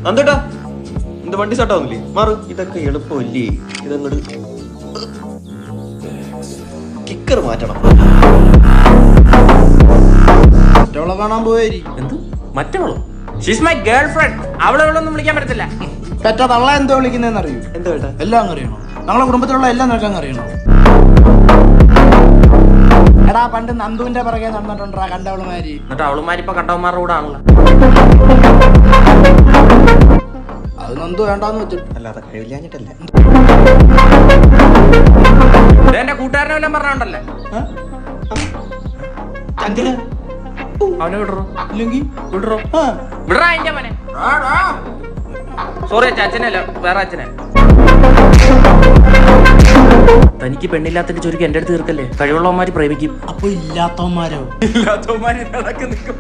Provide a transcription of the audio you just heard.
അന്തേട്ടാ എന്ത് വണ്ടി സ്റ്റാർട്ടാവുന്നില്ലേ? മാറ്. ഇതൊക്കെ എളുപ്പമല്ലേ? ഇതങ്ങോട്ട് കിക്കർ മാറ്റണം. മറ്റവളെ കാണാൻ പോയി. എന്ത് മറ്റവളോ? She's my girlfriend. അവളൊന്നും വിളിക്കാൻ പറ്റത്തില്ല. പെറ്റ തള്ള എന്തോ വിളിക്കുന്നതെന്ന് അറിയൂ? എന്താ ഏട്ടാ? എല്ലാം അറിയണോ? ഞങ്ങളെ കുടുംബത്തിലുള്ള എല്ലാം നിനക്കാൻ അറിയണോ? എടാ പണ്ട് നന്ദുവിന്റെ പിറകെ നടന്നിട്ടുണ്ടാ കണ്ടവളുമാരി. എന്നിട്ട് അവളുമാരിപ്പോ കണ്ടവന്മാരുടെ കൂടെ ആണല്ലോ. അത് നന്ദു വേണ്ടാന്ന് വെച്ചിട്ട്. അല്ലാതെ കഴിവില്ലാഞ്ഞിട്ടല്ല. എന്റെ കൂട്ടുകാരനെ വല്ലതും പറഞ്ഞോണ്ടല്ലേ? അവനെ വിടറോ? ഇല്ലെങ്കിൽ വിടറോ? വിടറാ എന്റെ മോനെ. സോറി അച്ഛൻ, അച്ഛനല്ല വേറെ അച്ഛനെ. തനിക്ക് പെണ്ണില്ലാത്തതിന്റെ ചുരുക്കി എന്റെ അടുത്ത് തീർക്കല്ലേ. കഴിവുള്ളവന്മാര് പ്രേമിക്കും. അപ്പൊ ഇല്ലാത്തവന്മാരോ? ഇല്ലാത്തവന്മാര് നിൽക്കും.